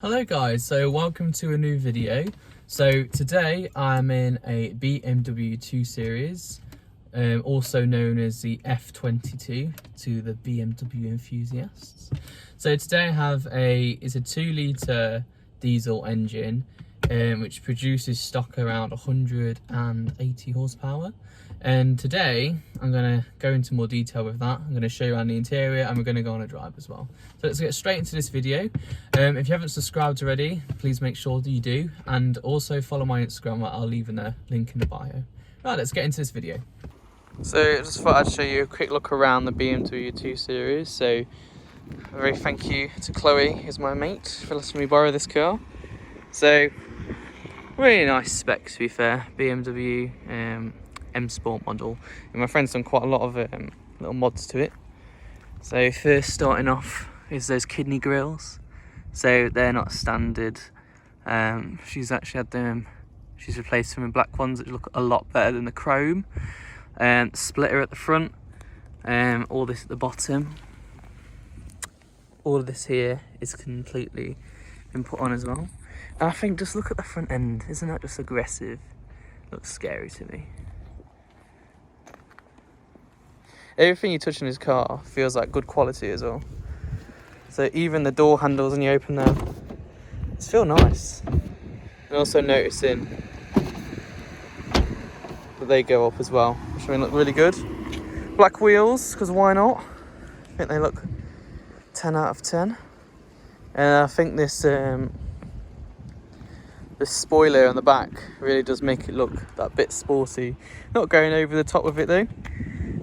Hello guys, so welcome to a new video. So today I'm in a BMW 2 Series, also known as the F22 to the BMW enthusiasts. So today I have it's a 2-litre diesel engine which produces stock around 180 horsepower. And today I'm going to go into more detail with that. I'm going to show you around the interior and we're going to go on a drive as well. So let's get straight into this video. If you haven't subscribed already, please make sure that you do, and also follow my Instagram. I'll leave a link in the bio. Right, let's get into this video. So I just thought I'd show you a quick look around the BMW 2 Series. So a very thank you to Chloe, who's my mate, for letting me borrow this car. So really nice spec, to be fair. BMW M Sport model, and my friend's done quite a lot of little mods to it. So first starting off is those kidney grills. So they're not standard. She's actually had them. She's replaced them with black ones that look a lot better than the chrome. Splitter at the front. All this at the bottom. All of this here is completely been put on as well. And I think just look at the front end. Isn't that just aggressive? Looks scary to me. Everything you touch in this car feels like good quality as well. So even the door handles when you open them, it feel nice. And also noticing that they go up as well, which I think look really good. Black wheels, because why not? I think they look 10 out of 10. And I think this spoiler on the back really does make it look that bit sporty. Not going over the top with it though.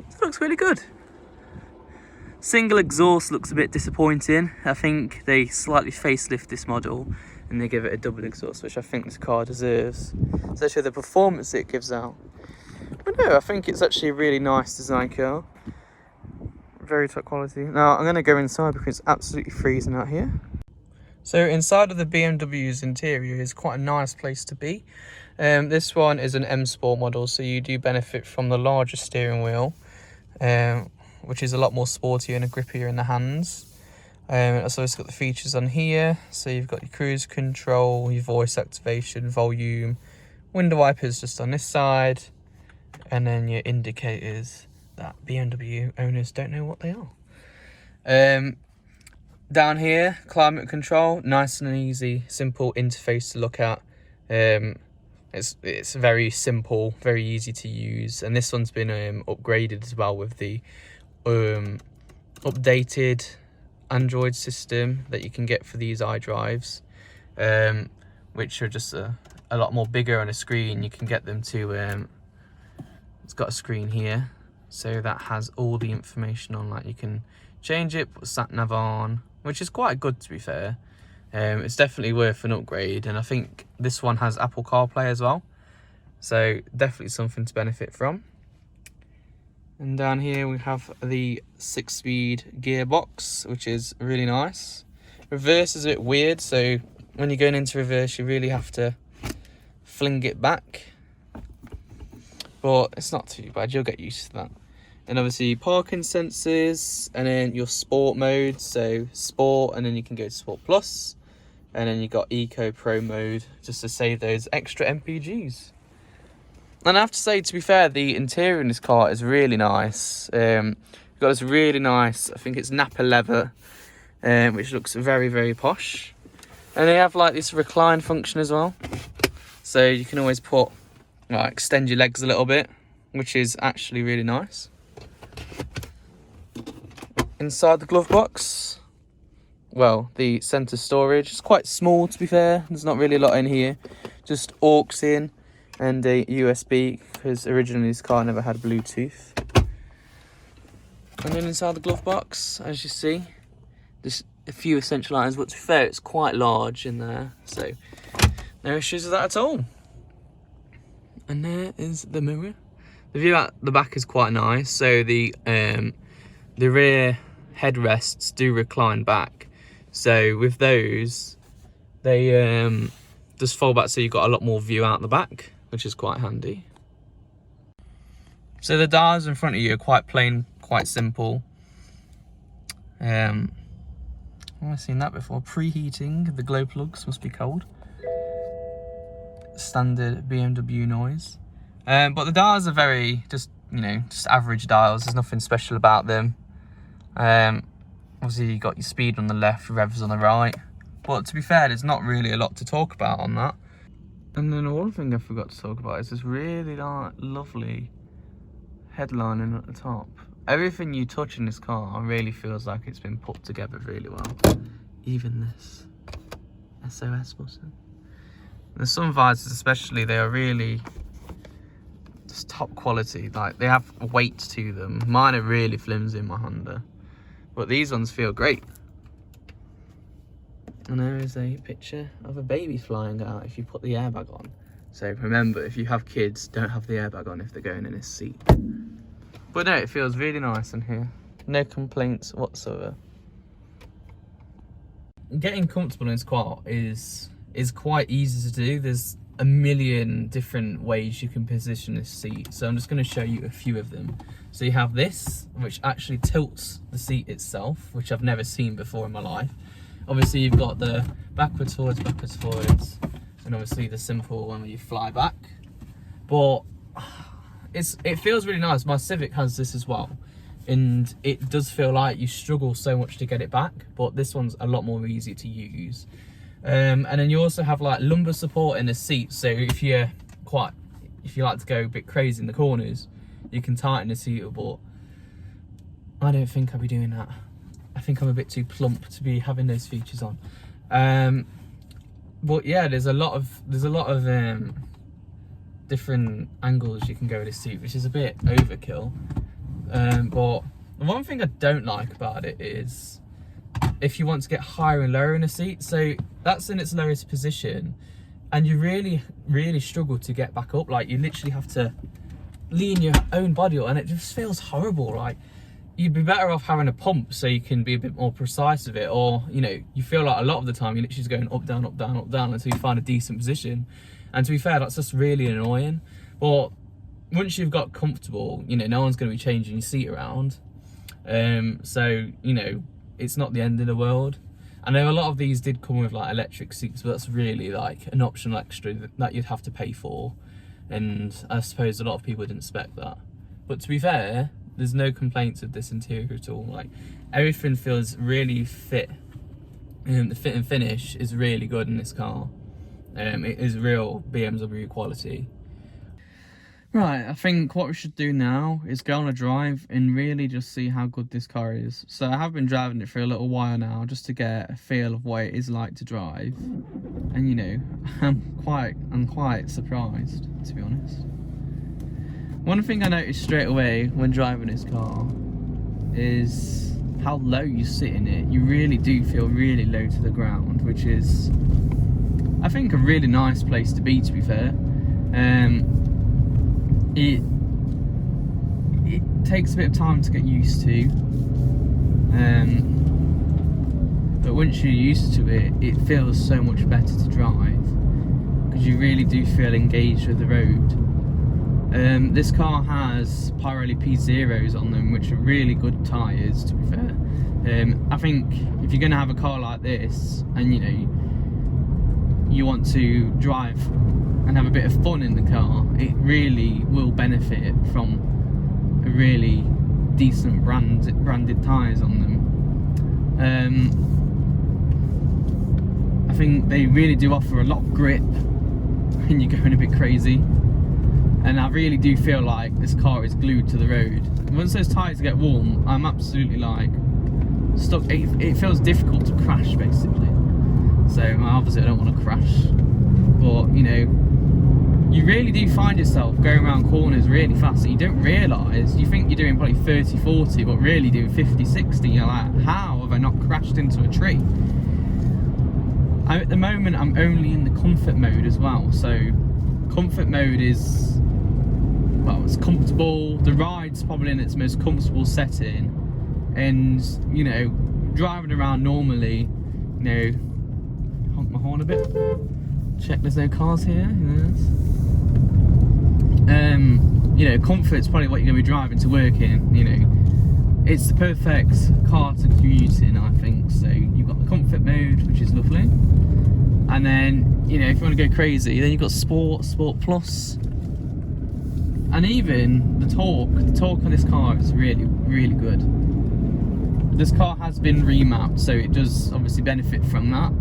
It looks really good. Single exhaust looks a bit disappointing. I think they slightly facelift this model and they give it a double exhaust, which I think this car deserves, especially the performance it gives out. But no, I think it's actually a really nice design car. Very top quality. Now I'm going to go inside because it's absolutely freezing out here. So inside of the BMW's interior is quite a nice place to be. This one is an M Sport model, so you do benefit from the larger steering wheel, which is a lot more sportier and grippier in the hands. So it's got the features on here. So you've got your cruise control, your voice activation, volume, window wipers just on this side, and then your indicators that BMW owners don't know what they are. Down here, climate control, nice and easy, simple interface to look at. It's very simple, very easy to use, and this one's been upgraded as well with the updated Android system that you can get for these iDrives, which are just a lot more bigger on a screen. You can get them to it's got a screen here, so that has all the information on, like you can change it, put sat nav on, which is quite good, to be fair. It's definitely worth an upgrade, and I think this one has Apple CarPlay as well, so definitely something to benefit from. And down here we have the 6-speed gearbox, which is really nice. Reverse is a bit weird, so when you're going into reverse you really have to fling it back, but it's not too bad, you'll get used to that. And obviously parking sensors, and then your sport mode, so sport, and then you can go to sport plus, and then you got eco pro mode just to save those extra MPGs. And I have to say, to be fair, the interior in this car is really nice. You've got this really nice, I think it's Napa leather, which looks very, very posh. And they have like this recline function as well, so you can always extend your legs a little bit, which is actually really nice. Inside the glove box, well, the center storage is quite small, to be fair. There's not really a lot in here, just aux in and a USB, because originally this car never had Bluetooth. And then inside the glove box, as you see, there's a few essential items, but to be fair, it's quite large in there, so no issues with that at all. And there is the mirror. The view at the back is quite nice, so the rear headrests do recline back, so with those they just fold back, so you've got a lot more view out the back, which is quite handy. So the dials in front of you are quite plain, quite simple. What I've seen that before. Preheating, the glow plugs must be cold. Standard BMW noise. But the dials are very, just average dials. There's nothing special about them. Obviously you got your speed on the left, revs on the right. But to be fair, there's not really a lot to talk about on that. And then one thing I forgot to talk about is this really lovely headlining at the top. Everything you touch in this car really feels like it's been put together really well. Even this SOS button. There's some visors especially, they are really just top quality. Like, they have weight to them. Mine are really flimsy in my Honda, but these ones feel great. And there is a picture of a baby flying out if you put the airbag on. So remember, if you have kids, don't have the airbag on if they're going in this seat. But no, it feels really nice in here. No complaints whatsoever. Getting comfortable in this car is quite easy to do. There's a million different ways you can position this seat. So I'm just going to show you a few of them. So you have this, which actually tilts the seat itself, which I've never seen before in my life. Obviously you've got the backwards, forwards, and obviously the simple one where you fly back. But it feels really nice. My Civic has this as well, and it does feel like you struggle so much to get it back, but this one's a lot more easy to use. And then you also have like lumbar support in the seat, so if you like to go a bit crazy in the corners, you can tighten the seat up. But I don't think I'll be doing that. I think I'm a bit too plump to be having those features on. But yeah, there's a lot of different angles you can go with this seat, which is a bit overkill. But the one thing I don't like about it is if you want to get higher and lower in a seat. So that's in its lowest position, and you really struggle to get back up. Like, you literally have to lean your own body up, and it just feels horrible. Like, you'd be better off having a pump so you can be a bit more precise with it, or you feel like a lot of the time you're literally just going up, down, up, down, up, down until you find a decent position. And to be fair, that's just really annoying. But once you've got comfortable, no one's going to be changing your seat around. So it's not the end of the world. I know a lot of these did come with like electric seats, but that's really like an optional extra that you'd have to pay for, and I suppose a lot of people didn't expect that. But to be fair, there's no complaints with this interior at all. Like, everything feels really fit, and the fit and finish is really good in this car. It is real BMW quality. Right, I think what we should do now is go on a drive and really just see how good this car is. So I have been driving it for a little while now, just to get a feel of what it is like to drive. And I'm quite surprised, to be honest. One thing I noticed straight away when driving this car is how low you sit in it. You really do feel really low to the ground, which is, I think, a really nice place to be fair. It takes a bit of time to get used to, but once you're used to it, it feels so much better to drive, because you really do feel engaged with the road. This car has Pirelli P0s on them, which are really good tyres, to be fair. I think if you're going to have a car like this, and you want to drive and have a bit of fun in the car, it really will benefit from a really decent branded tyres on them. I think they really do offer a lot of grip when you're going a bit crazy, and I really do feel like this car is glued to the road. Once those tyres get warm, I'm absolutely like stuck. It feels difficult to crash, basically. So obviously I don't want to crash, but you really do find yourself going around corners really fast that you don't realise. You think you're doing probably 30, 40, but really doing 50, 60. You're like, how have I not crashed into a tree? At the moment, I'm only in the comfort mode as well. So comfort mode is, well, it's comfortable. The ride's probably in its most comfortable setting. And, driving around normally, honk my horn a bit. Check there's no cars here. Yes. Comfort's probably what you're going to be driving to work in. It's the perfect car to commute in, I think. So you've got the comfort comfort mode, which is lovely. And then, you know, if you want to go crazy, then you've got Sport, Sport Plus. And even the torque on this car is really, really good. This car has been remapped, so it does obviously benefit from that.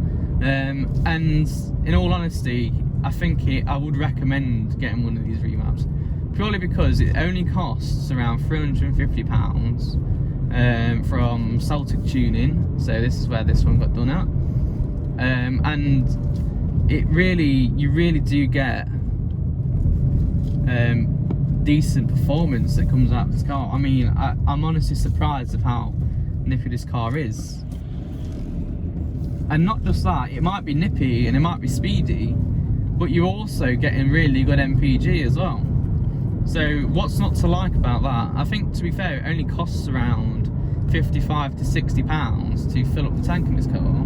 And in all honesty, I think I would recommend getting one of these remaps, purely because it only costs around £350 from Celtic Tuning. So this is where this one got done at, and you really do get decent performance that comes out of this car. I mean, I'm honestly surprised of how nippy this car is. And not just that, it might be nippy and it might be speedy, but you're also getting really good MPG as well. So what's not to like about that? I think, to be fair, it only costs around £55 to £60 to fill up the tank in this car.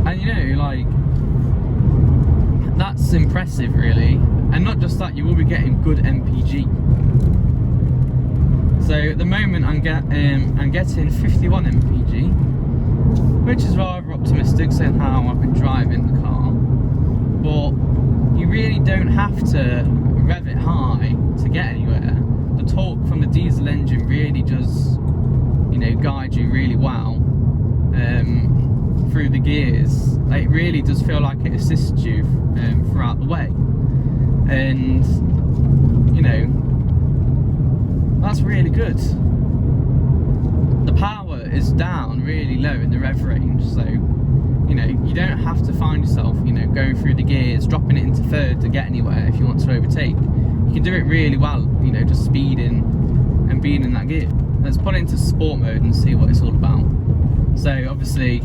And you know, like, that's impressive really. And not just that, you will be getting good MPG. So at the moment I'm getting 51 MPG, which is rather optimistic seeing how I've been driving the car. But you really don't have to rev it high to get anywhere. The torque from the diesel engine really does, you know, guide you really well through the gears. It really does feel like it assists you throughout the way. And you know, that's really good. The power is down really low in the rev range, so you know, you don't have to find yourself, you know, going through the gears, dropping it into third to get anywhere if you want to overtake. You can do it really well, you know, just speeding and being in that gear. Let's put it into sport mode and see what it's all about. So obviously,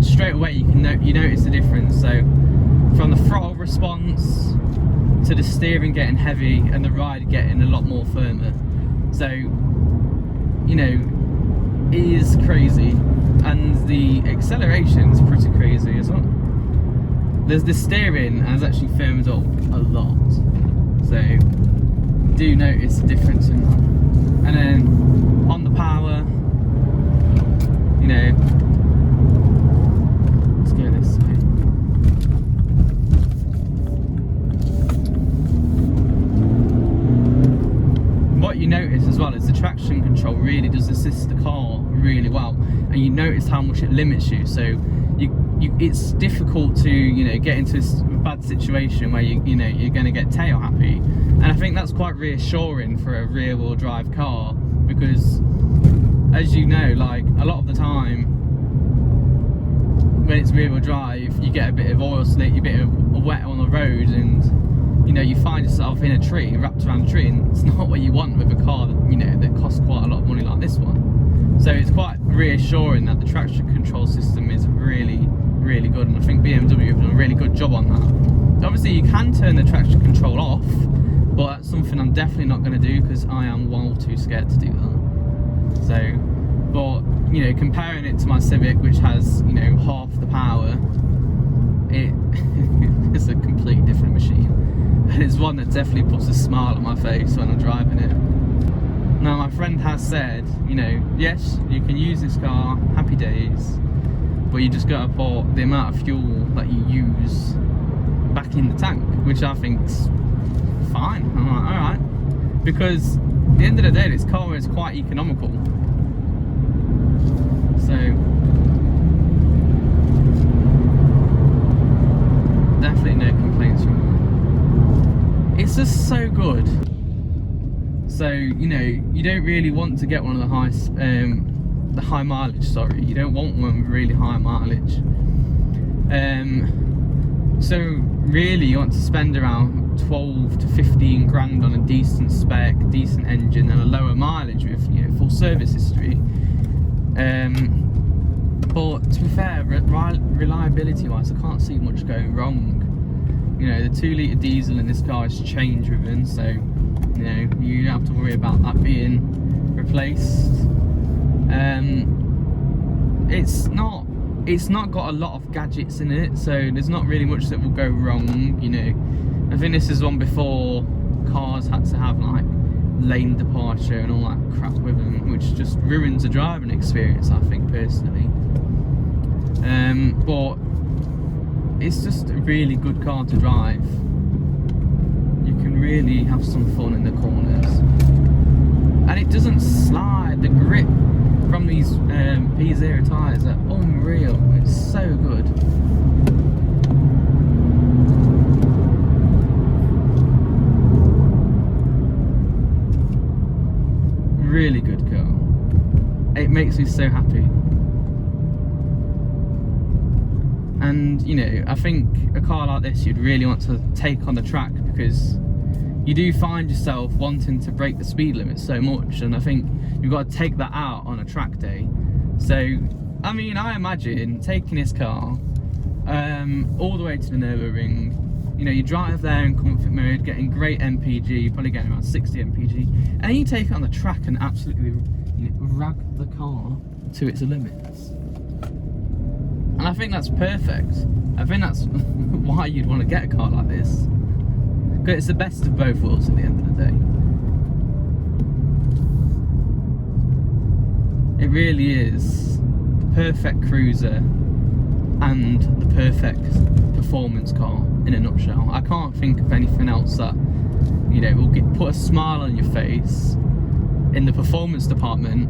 straight away you notice the difference. So from the throttle response to the steering getting heavy and the ride getting a lot more firmer. So, you know, it is crazy, and the acceleration is pretty crazy as well. The steering has actually firmed up a lot, so do notice the difference in that. And then on the power, you know, let's go this way. What you notice as well is the traction control really does assist the car really well, and you notice how much it limits you. So it's difficult to, you know, get into a bad situation where you know you're going to get tail happy, and I think that's quite reassuring for a rear wheel drive car, because as you know, like, a lot of the time when it's rear wheel drive you get a bit of oil slick, a bit of wet on the road, and you know, you find yourself in a tree, wrapped around a tree, and it's not what you want with a car that, you know, that costs quite a lot of money like this one. So it's quite reassuring that the traction control system is really, really good, and I think BMW have done a really good job on that. Obviously you can turn the traction control off, but that's something I'm definitely not going to do because I am well too scared to do that. So, but you know, comparing it to my Civic, which has, you know, half the power, it's a completely different machine. And it's one that definitely puts a smile on my face when I'm driving it. Now, my friend has said, you know, yes, you can use this car, happy days, but you just gotta put the amount of fuel that you use back in the tank, which I think's fine. I'm like, alright. Because at the end of the day, this car is quite economical. So definitely no complaints from me. It's just so good. So, you know, you don't really want to get one of the high mileage, sorry. You don't want one with really high mileage. So really you want to spend around 12 to 15 grand on a decent spec, decent engine, and a lower mileage with, you know, full service history. But to be fair, reliability wise, I can't see much going wrong. You know, the 2 litre diesel in this car is chain driven, so you know, you don't have to worry about that being replaced. It's not got a lot of gadgets in it, so there's not really much that will go wrong. You know, I think this is one before cars had to have like lane departure and all that crap with them, which just ruins the driving experience, I think, personally. But it's just a really good car to drive. You can really have some fun in the corners, and it doesn't slide. The grip from these P0 tyres are unreal. It's so good. Really good car. It makes me so happy. And you know, I think a car like this you'd really want to take on the track, because you do find yourself wanting to break the speed limit so much, and I think you've got to take that out on a track day. So I mean, I imagine taking this car all the way to the Nürburgring. You know, you drive there in comfort mode, getting great MPG, probably getting around 60 MPG, and then you take it on the track and absolutely, you know, rag the car to its limits. And I think that's perfect. I think that's why you'd want to get a car like this, because it's the best of both worlds at the end of the day. It really is the perfect cruiser and the perfect performance car in a nutshell. I can't think of anything else that, you know, will put a smile on your face in the performance department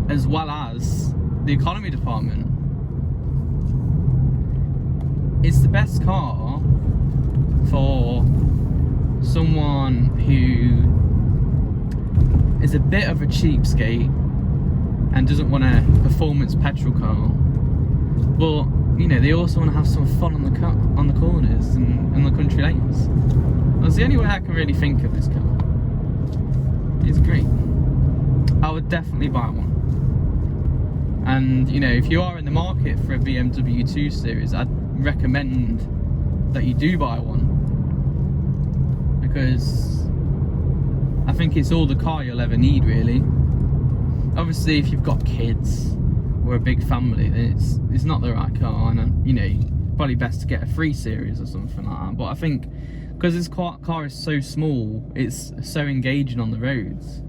as well as the economy department. It's the best car for someone who is a bit of a cheapskate and doesn't want a performance petrol car, but you know, they also want to have some fun on the corners and the country lanes. That's the only way I can really think of this car. It's great. I would definitely buy one. And you know, if you are in the market for a BMW 2 Series, I'd recommend that you do buy one, because I think it's all the car you'll ever need, really. Obviously, if you've got kids or a big family, then it's not the right car, and you know, probably best to get a 3 Series or something like that. But I think because this car is so small, it's so engaging on the roads,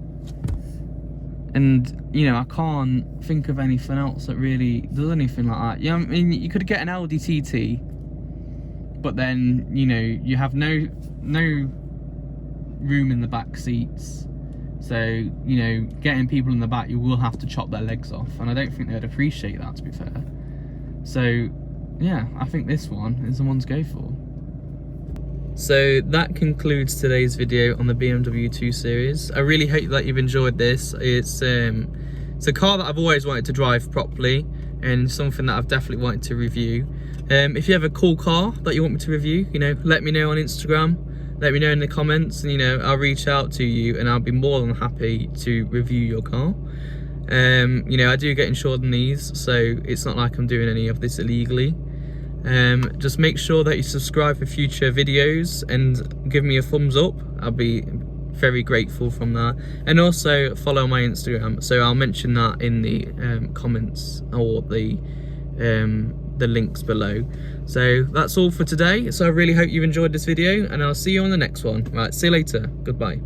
and you know, I can't think of anything else that really does anything like that. Yeah, I mean, you could get an Audi TT, but then you know, you have no room in the back seats. So, you know, getting people in the back, you will have to chop their legs off, and I don't think they'd appreciate that, to be fair. So, yeah, I think this one is the one to go for. So that concludes today's video on the BMW 2 Series. I really hope that you've enjoyed this. It's a car that I've always wanted to drive properly, and something that I've definitely wanted to review. If you have a cool car that you want me to review, you know, let me know on Instagram. Let me know in the comments, and you know, I'll reach out to you and I'll be more than happy to review your car. You know, I do get insured on these, so it's not like I'm doing any of this illegally. Just make sure that you subscribe for future videos and give me a thumbs up. I'll be very grateful from that. And also follow my Instagram, so I'll mention that in the comments or the links below. So that's all for today. So I really hope you've enjoyed this video, and I'll see you on the next one. Right, see you later. Goodbye.